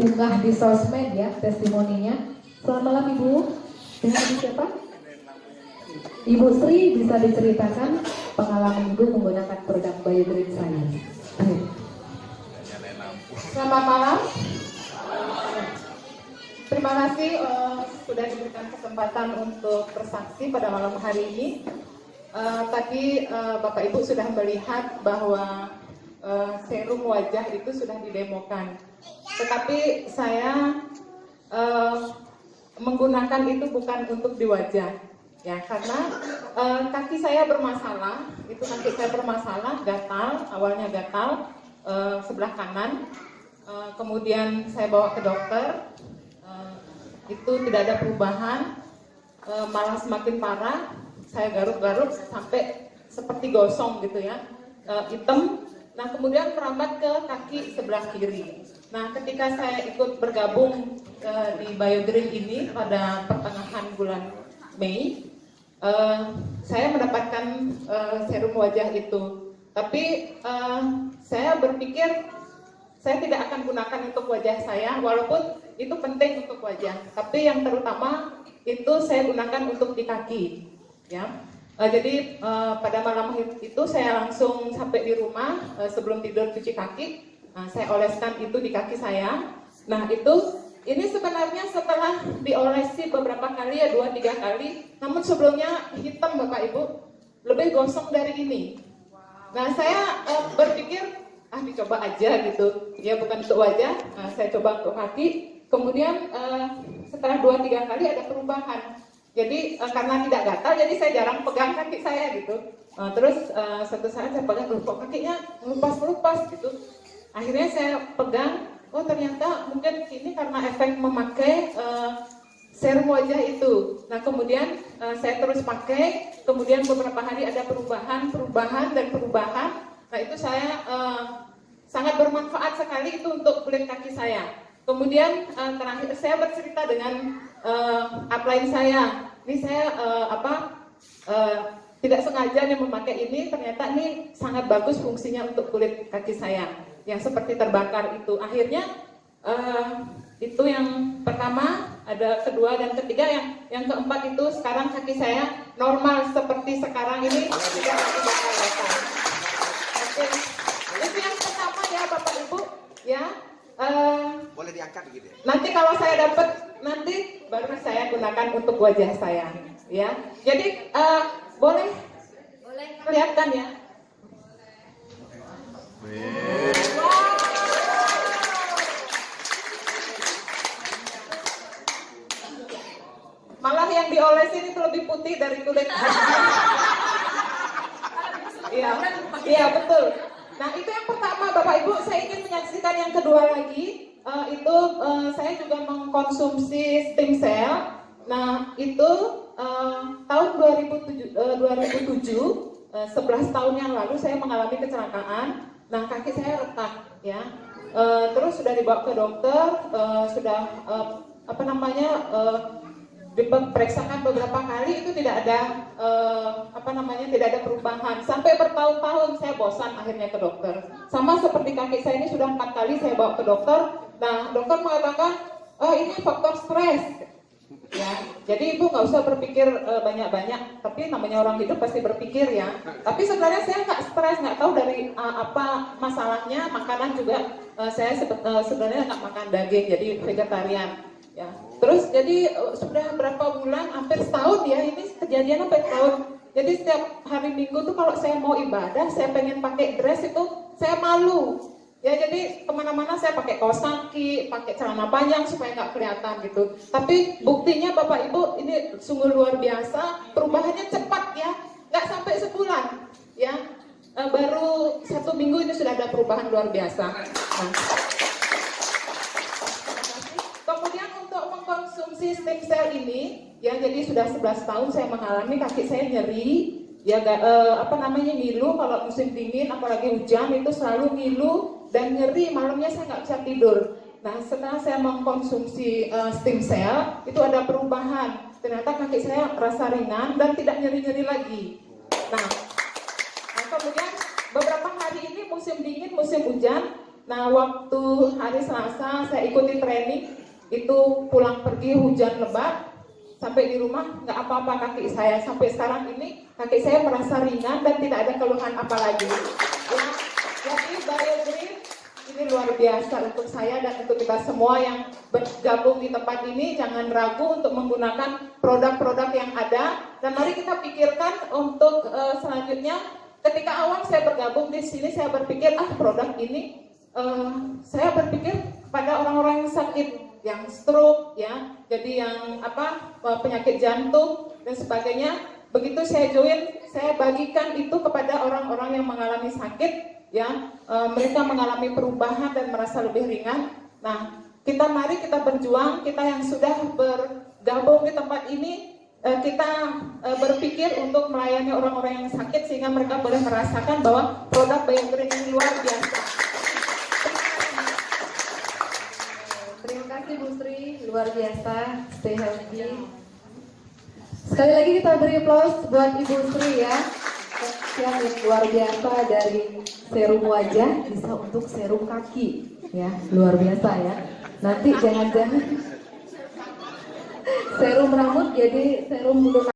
diunggah di sosmed ya testimoninya. Selamat malam Ibu. Dengan Ibu siapa? Ibu Sri, bisa diceritakan pengalaman Ibu menggunakan produk BioGreen Science. Selamat malam. Terima kasih sudah diberikan kesempatan untuk bersaksi pada malam hari ini. Tadi Bapak Ibu sudah melihat bahwa serum wajah itu sudah didemokan. Tetapi saya menggunakan itu bukan untuk di wajah, ya, karena kaki saya bermasalah. Itu kaki saya bermasalah, gatal, awalnya gatal sebelah kanan. Kemudian saya bawa ke dokter. Itu tidak ada perubahan, malah semakin parah. Saya garuk-garuk sampai seperti gosong gitu ya, hitam. Nah kemudian merambat ke kaki sebelah kiri. Nah ketika saya ikut bergabung di BioGreen ini pada pertengahan bulan Mei, saya mendapatkan serum wajah itu. Tapi saya berpikir saya tidak akan gunakan untuk wajah saya, walaupun itu penting untuk wajah. Tapi yang terutama itu saya gunakan untuk di kaki, ya. Jadi pada malam itu saya langsung sampai di rumah, sebelum tidur cuci kaki, saya oleskan itu di kaki saya. Nah ini sebenarnya setelah diolesi beberapa kali ya, 2-3 kali, namun sebelumnya hitam Bapak Ibu, lebih gosong dari ini. Nah saya berpikir dicoba aja gitu, ya bukan untuk wajah, saya coba untuk kaki. Kemudian setelah 2-3 kali ada perubahan. Jadi karena tidak gatal, jadi saya jarang pegang kaki saya gitu. Terus suatu saat saya pegang, kok kakinya melupas gitu. Akhirnya saya pegang, oh ternyata mungkin ini karena efek memakai serum wajah itu. Nah kemudian saya terus pakai, kemudian beberapa hari ada perubahan. Nah itu saya sangat bermanfaat sekali itu untuk kulit kaki saya. Kemudian terakhir saya bercerita dengan upline saya. Ini saya tidak sengaja nih memakai ini, ternyata ini sangat bagus fungsinya untuk kulit kaki saya yang seperti terbakar itu. Akhirnya itu yang pertama, ada kedua dan ketiga, yang keempat itu sekarang kaki saya normal seperti sekarang ini, tidak lagi bakal-bakal. Oke. Itu yang pertama ya Bapak Ibu, ya. Boleh diangkat gitu ya? Nanti kalau saya dapat, nanti baru saya gunakan untuk wajah saya, ya. Jadi boleh kelihatan ya. Wow. Malah yang diolesin itu lebih putih dari kulit. Iya betul. Nah itu yang pertama Bapak Ibu. Saya ingin menyaksikan yang kedua lagi. Saya juga mengkonsumsi stem cell. Nah itu tahun 2007, 11 tahun yang lalu saya mengalami kecelakaan. Nah kaki saya retak ya. Terus sudah dibawa ke dokter, diperiksakan beberapa kali, itu tidak ada tidak ada perubahan. Sampai bertahun-tahun saya bosan akhirnya ke dokter. Sama seperti kaki saya ini sudah 4 kali saya bawa ke dokter. Nah dokter mengatakan ini faktor stres. Ya, jadi ibu nggak usah berpikir banyak-banyak. Tapi namanya orang hidup pasti berpikir ya. Tapi sebenarnya saya nggak stres, nggak tahu dari apa masalahnya. Makanan juga saya sebenarnya nggak makan daging, jadi vegetarian. Ya, terus jadi sudah berapa bulan, hampir setahun ya, ini kejadian sampai setahun. Jadi setiap hari Minggu tuh kalau saya mau ibadah, saya pengen pakai dress itu, saya malu. Ya jadi kemana-mana saya pakai kaos kaki, pakai celana panjang supaya nggak kelihatan gitu. Tapi buktinya Bapak Ibu ini sungguh luar biasa, perubahannya cepat ya, nggak sampai sebulan ya, baru 1 minggu ini sudah ada perubahan luar biasa. Nah. Kemudian untuk mengkonsumsi stem cell ini, ya jadi sudah 11 tahun saya mengalami kaki saya nyeri, ya ngilu kalau musim dingin, apalagi hujan itu selalu ngilu dan nyeri, malamnya saya nggak bisa tidur. Nah setelah saya mengkonsumsi stem cell, itu ada perubahan. Ternyata kaki saya terasa ringan dan tidak nyeri-nyeri lagi. Nah kemudian beberapa hari ini musim dingin, musim hujan, Nah, waktu hari Selasa saya ikuti training, itu pulang pergi hujan lebat, sampai di rumah nggak apa-apa kaki saya. Sampai sekarang ini kaki saya merasa ringan dan tidak ada keluhan apa lagi. Ya, jadi BioGreen ini luar biasa untuk saya dan untuk kita semua yang bergabung di tempat ini. Jangan ragu untuk menggunakan produk-produk yang ada, dan mari kita pikirkan untuk selanjutnya. Ketika awal saya bergabung di sini, saya berpikir produk ini saya berpikir pada orang-orang yang sakit, yang stroke, ya, jadi yang penyakit jantung dan sebagainya. Begitu saya join, saya bagikan itu kepada orang-orang yang mengalami sakit, ya, mereka mengalami perubahan dan merasa lebih ringan. Nah, mari kita berjuang, kita yang sudah bergabung di tempat ini, kita berpikir untuk melayani orang-orang yang sakit sehingga mereka boleh merasakan bahwa produk BioGreen ini luar biasa. Terima kasih Bu Sri, luar biasa, stay healthy. Sekali lagi kita beri aplaus buat Ibu Sri ya, yang luar biasa, dari serum wajah bisa untuk serum kaki, ya luar biasa ya. Nanti jangan-jangan serum rambut jadi serum bulu